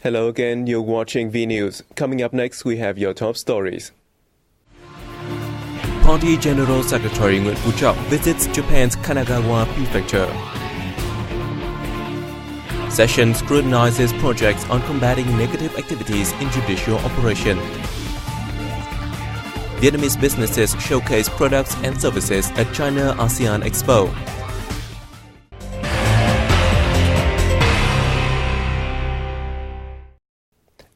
Hello again, you're watching V News. Coming up next, we have your top stories. Party General Secretary Nguyen Phu Trọng visits Japan's Kanagawa Prefecture. Session scrutinizes projects on combating negative activities in judicial operation. Vietnamese businesses showcase products and services at China ASEAN Expo.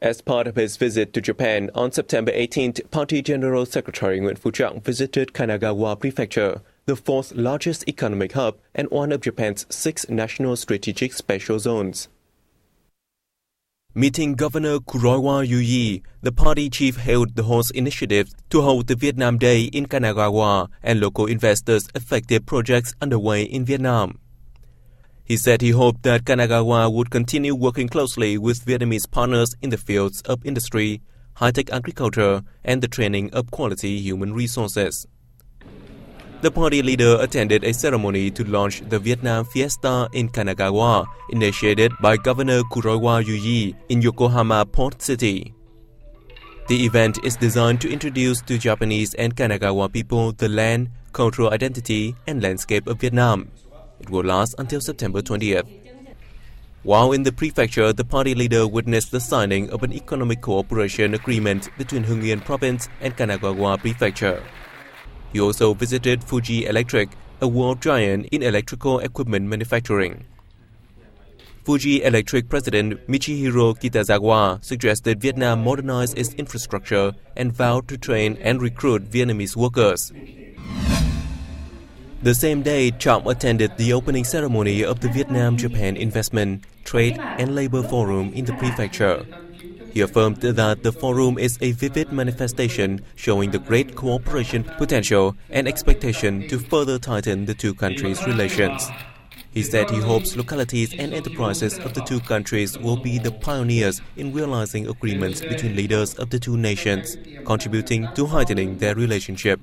As part of his visit to Japan on September 18th, Party General Secretary Nguyen Phu Trọng visited Kanagawa Prefecture, the fourth largest economic hub and one of Japan's 6 national strategic special zones. Meeting Governor Kuroiwa Yuyi, the party chief hailed the host initiative to hold the Vietnam Day in Kanagawa and local investors affected projects underway in Vietnam. He said he hoped that Kanagawa would continue working closely with Vietnamese partners in the fields of industry, high-tech agriculture, and the training of quality human resources. The party leader attended a ceremony to launch the Vietnam Fiesta in Kanagawa, initiated by Governor Kuroiwa Yuyi in Yokohama Port City. The event is designed to introduce to Japanese and Kanagawa people the land, cultural identity, and landscape of Vietnam. It will last until September 20th. While in the prefecture, the party leader witnessed the signing of an economic cooperation agreement between Hưng Yên Province and Kanagawa Prefecture. He also visited Fuji Electric, a world giant in electrical equipment manufacturing. Fuji Electric President Michihiro Kitazawa suggested Vietnam modernize its infrastructure and vowed to train and recruit Vietnamese workers. The same day, Trọng attended the opening ceremony of the Vietnam-Japan Investment, Trade and Labor Forum in the prefecture. He affirmed that the forum is a vivid manifestation showing the great cooperation potential and expectation to further tighten the two countries' relations. He said he hopes localities and enterprises of the two countries will be the pioneers in realizing agreements between leaders of the two nations, contributing to heightening their relationship.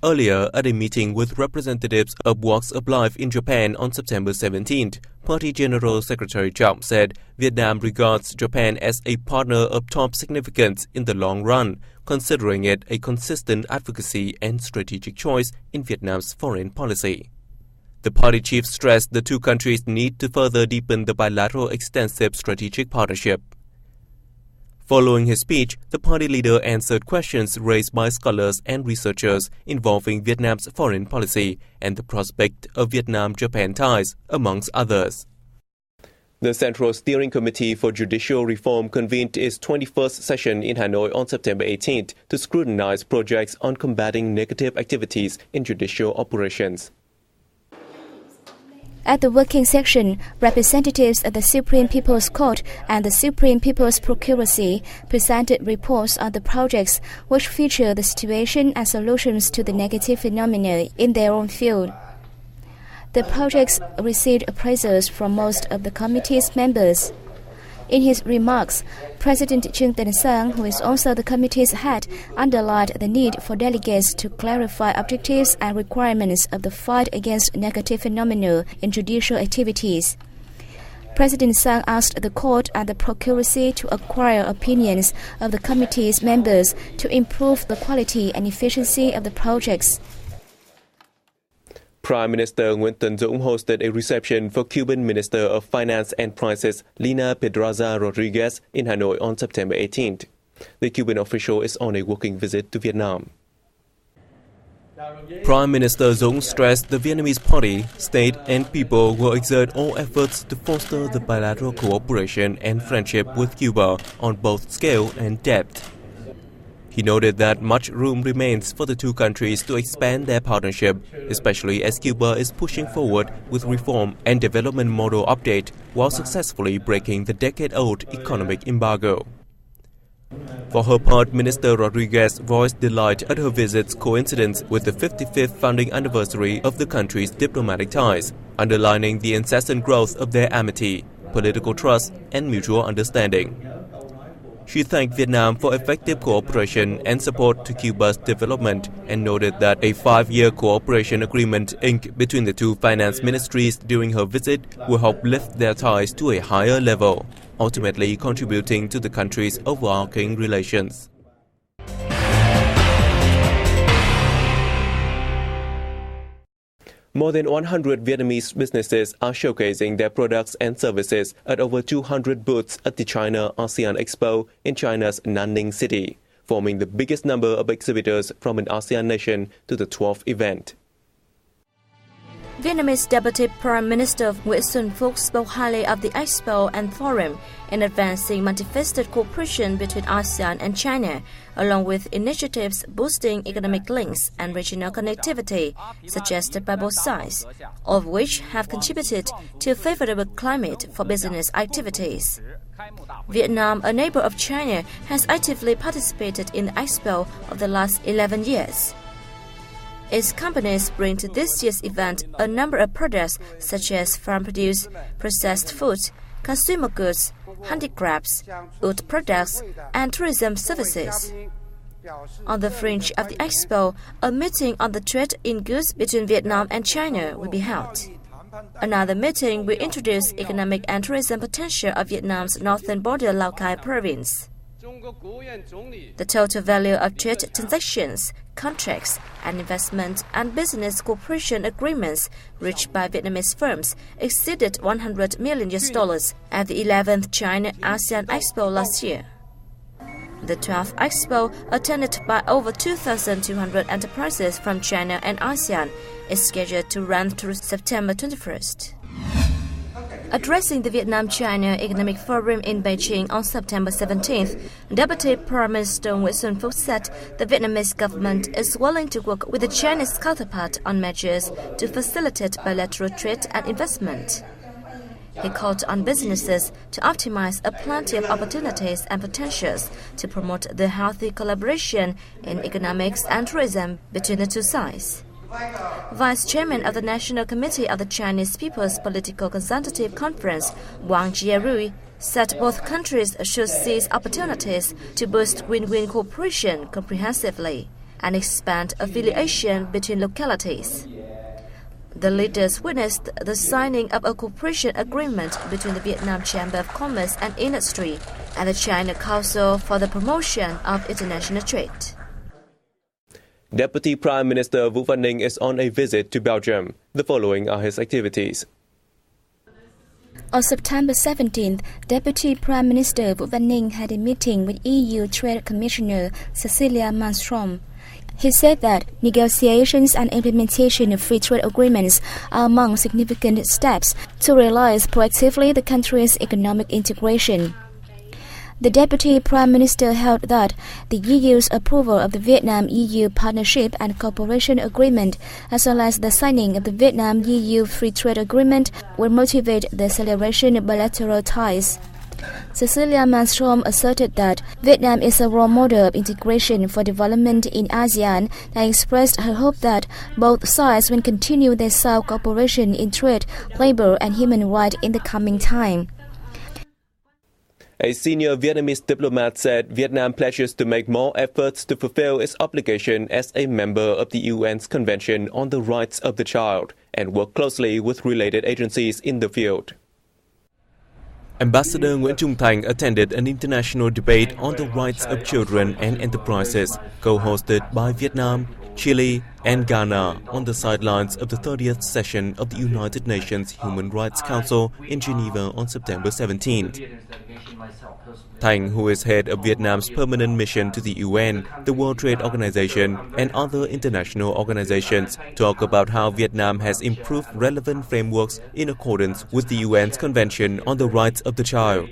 Earlier, at a meeting with representatives of walks of life in Japan on September 17th, Party General Secretary Trọng said Vietnam regards Japan as a partner of top significance in the long run, considering it a consistent advocacy and strategic choice in Vietnam's foreign policy. The party chief stressed the two countries need to further deepen the bilateral extensive strategic partnership. Following his speech, the party leader answered questions raised by scholars and researchers involving Vietnam's foreign policy and the prospect of Vietnam-Japan ties, amongst others. The Central Steering Committee for Judicial Reform convened its 21st session in Hanoi on September 18th to scrutinize projects on combating negative activities in judicial operations. At the working session, representatives of the Supreme People's Court and the Supreme People's Procuracy presented reports on the projects which feature the situation and solutions to the negative phenomena in their own field. The projects received appraisals from most of the committee's members. In his remarks, President Trương Tấn Sang, who is also the committee's head, underlined the need for delegates to clarify objectives and requirements of the fight against negative phenomena in judicial activities. President Sang asked the court and the procuracy to acquire opinions of the committee's members to improve the quality and efficiency of the projects. Prime Minister Nguyễn Tấn Dũng hosted a reception for Cuban Minister of Finance and Prices Lina Pedraza Rodriguez in Hanoi on September 18th. The Cuban official is on a working visit to Vietnam. Prime Minister Dũng stressed the Vietnamese party, state and people will exert all efforts to foster the bilateral cooperation and friendship with Cuba on both scale and depth. He noted that much room remains for the two countries to expand their partnership, especially as Cuba is pushing forward with reform and development model update while successfully breaking the decade-old economic embargo. For her part, Minister Rodriguez voiced delight at her visit's coincidence with the 55th founding anniversary of the country's diplomatic ties, underlining the incessant growth of their amity, political trust, and mutual understanding. She thanked Vietnam for effective cooperation and support to Cuba's development and noted that a 5-year cooperation agreement inked between the two finance ministries during her visit will help lift their ties to a higher level, ultimately contributing to the country's overarching relations. More than 100 Vietnamese businesses are showcasing their products and services at over 200 booths at the China-ASEAN Expo in China's Nanning city, forming the biggest number of exhibitors from an ASEAN nation to the 12th event. Vietnamese Deputy Prime Minister Nguyễn Xuân Phúc spoke highly of the Expo and Forum in advancing multifaceted cooperation between ASEAN and China, along with initiatives boosting economic links and regional connectivity suggested by both sides, all of which have contributed to a favorable climate for business activities. Vietnam, a neighbor of China, has actively participated in the Expo of the last 11 years. Its companies bring to this year's event a number of products such as farm produce, processed foods, consumer goods, handicrafts, wood products, and tourism services. On the fringe of the Expo, a meeting on the trade in goods between Vietnam and China will be held. Another meeting will introduce economic and tourism potential of Vietnam's northern border Lao Cai province. The total value of trade transactions, contracts, and investment and business cooperation agreements reached by Vietnamese firms exceeded $100 million at the 11th China-ASEAN Expo last year. The 12th Expo, attended by over 2,200 enterprises from China and ASEAN, is scheduled to run through September 21st. Addressing the Vietnam-China Economic Forum in Beijing on September 17th, Deputy Prime Minister Nguyễn Xuân Phúc said the Vietnamese government is willing to work with the Chinese counterpart on measures to facilitate bilateral trade and investment. He called on businesses to optimize a plenty of opportunities and potentials to promote the healthy collaboration in economics and tourism between the two sides. Vice Chairman of the National Committee of the Chinese People's Political Consultative Conference, Wang Jierui, said both countries should seize opportunities to boost win-win cooperation comprehensively and expand affiliation between localities. The leaders witnessed the signing of a cooperation agreement between the Vietnam Chamber of Commerce and Industry and the China Council for the Promotion of International Trade. Deputy Prime Minister Vũ Văn Ninh is on a visit to Belgium. The following are his activities. On September 17th, Deputy Prime Minister Vũ Văn Ninh had a meeting with EU Trade Commissioner Cecilia Malmström. He said that negotiations and implementation of free trade agreements are among significant steps to realize proactively the country's economic integration. The Deputy Prime Minister held that the EU's approval of the Vietnam-EU Partnership and Cooperation Agreement, as well as the signing of the Vietnam-EU Free Trade Agreement, will motivate the acceleration of bilateral ties. Cecilia Malmström asserted that Vietnam is a role model of integration for development in ASEAN and expressed her hope that both sides will continue their south cooperation in trade, labor, and human rights in the coming time. A senior Vietnamese diplomat said Vietnam pledges to make more efforts to fulfill its obligation as a member of the UN's Convention on the Rights of the Child and work closely with related agencies in the field. Ambassador Nguyễn Trung Thành attended an international debate on the rights of children and enterprises, co-hosted by Vietnam, Chile, and Ghana on the sidelines of the 30th session of the United Nations Human Rights Council in Geneva on September 17th. Thành, who is head of Vietnam's permanent mission to the UN, the World Trade Organization, and other international organizations, talk about how Vietnam has improved relevant frameworks in accordance with the UN's Convention on the Rights of the Child.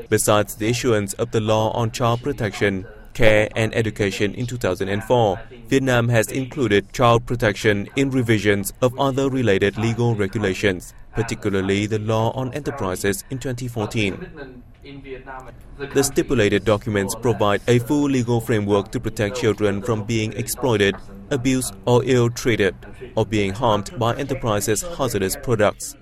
Besides the issuance of the Law on Child Protection, Care and Education in 2004, Vietnam has included child protection in revisions of other related legal regulations, particularly the Law on Enterprises in 2014. The stipulated documents provide a full legal framework to protect children from being exploited, abused or ill-treated, or being harmed by enterprises' hazardous products.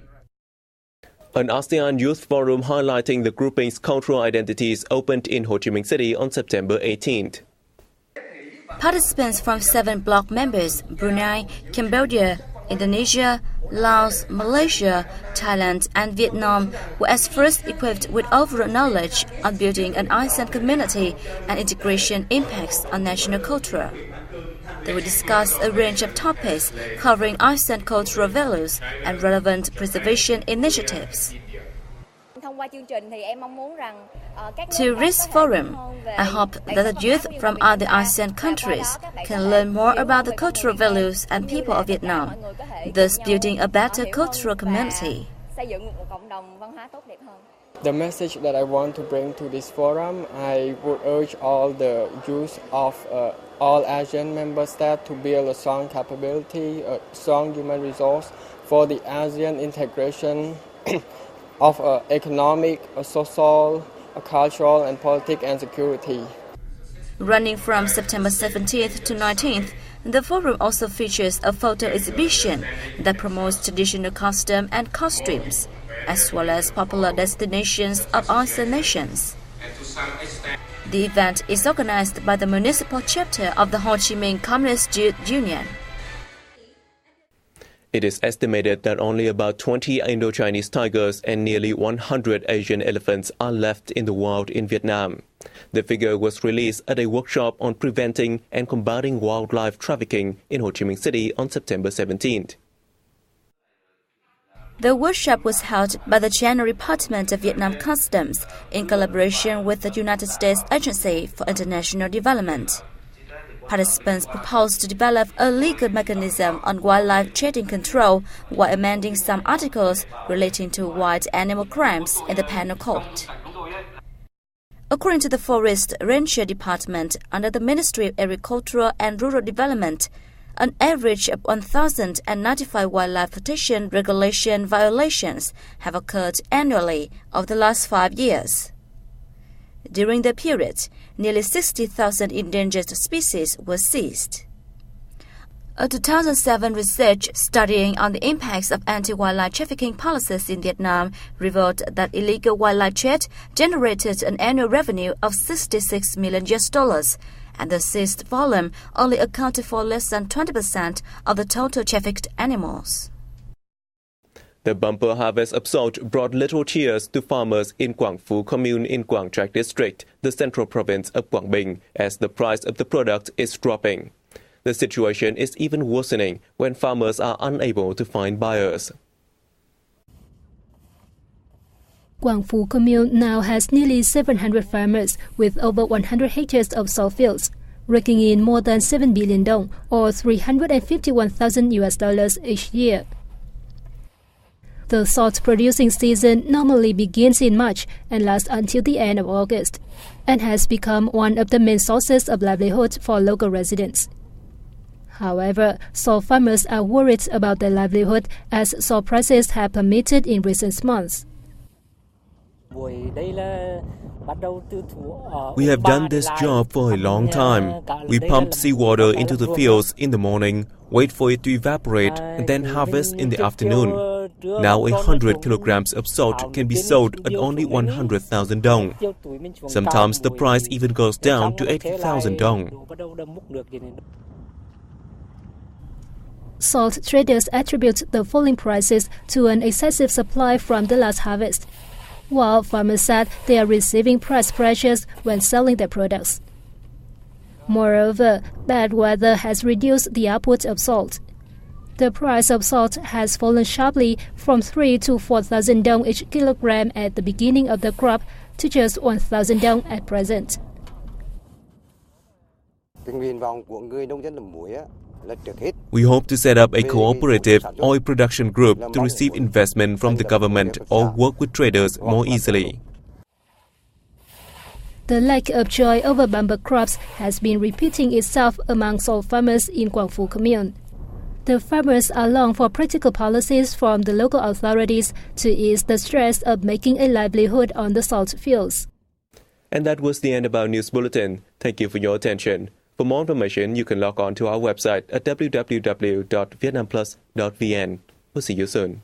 An ASEAN Youth Forum highlighting the grouping's cultural identities opened in Ho Chi Minh City on September 18th. Participants from 7 bloc members, Brunei, Cambodia, Indonesia, Laos, Malaysia, Thailand and Vietnam were at first equipped with overall knowledge on building an ASEAN community and integration impacts on national culture. They will discuss a range of topics covering ASEAN cultural values and relevant preservation initiatives. To this forum, I hope that the youth from other ASEAN countries can learn more about the cultural values and people of Vietnam, thus building a better cultural community. The message that I want to bring to this forum, I would urge all the youth of all ASEAN member states to build a strong capability, a strong human resource for the ASEAN integration of economic, social, cultural, and political and security. Running from September 17th to 19th, the forum also features a photo exhibition that promotes traditional costume and costumes, as well as popular destinations of ASEAN nations. The event is organized by the municipal chapter of the Ho Chi Minh Communist Youth Union. It is estimated that only about 20 Indo-Chinese tigers and nearly 100 Asian elephants are left in the wild in Vietnam. The figure was released at a workshop on preventing and combating wildlife trafficking in Ho Chi Minh City on September 17th. The workshop was held by the General Department of Vietnam Customs in collaboration with the United States Agency for International Development. Participants proposed to develop a legal mechanism on wildlife trading control while amending some articles relating to wild animal crimes in the penal code. According to the Forest Ranger Department under the Ministry of Agriculture and Rural Development, an average of 1,095 wildlife protection regulation violations have occurred annually over the last 5 years. During the period, nearly 60,000 endangered species were seized. A 2007 research studying on the impacts of anti-wildlife trafficking policies in Vietnam revealed that illegal wildlife trade generated an annual revenue of $66 million, and the seized volume only accounted for less than 20% of the total trafficked animals. The bumper harvest of salt brought little cheers to farmers in Quang Phu Commune in Quang Trạch District, the central province of Quảng Bình, as the price of the product is dropping. The situation is even worsening when farmers are unable to find buyers. Quang Phu Commune now has nearly 700 farmers with over 100 hectares of salt fields, raking in more than 7 billion dong or $351,000 each year. The salt producing season normally begins in March and lasts until the end of August, and has become one of the main sources of livelihood for local residents. However, salt farmers are worried about their livelihood as salt prices have plummeted in recent months. We have done this job for a long time. We pump seawater into the fields in the morning, wait for it to evaporate, and then harvest in the afternoon. Now 100 kilograms of salt can be sold at only 100,000 dong. Sometimes the price even goes down to 80,000 dong. Salt traders attribute the falling prices to an excessive supply from the last harvest, while farmers said they are receiving price pressures when selling their products. Moreover, bad weather has reduced the output of salt. The price of salt has fallen sharply from 3 to 4,000 dong each kilogram at the beginning of the crop to just 1,000 dong at present. We hope to set up a cooperative oil production group to receive investment from the government or work with traders more easily. The lack of joy over bumper crops has been repeating itself among salt farmers in Quang Phu Commune. The farmers are longing for practical policies from the local authorities to ease the stress of making a livelihood on the salt fields. And that was the end of our news bulletin. Thank you for your attention. For more information, you can log on to our website at www.vietnamplus.vn. We'll see you soon.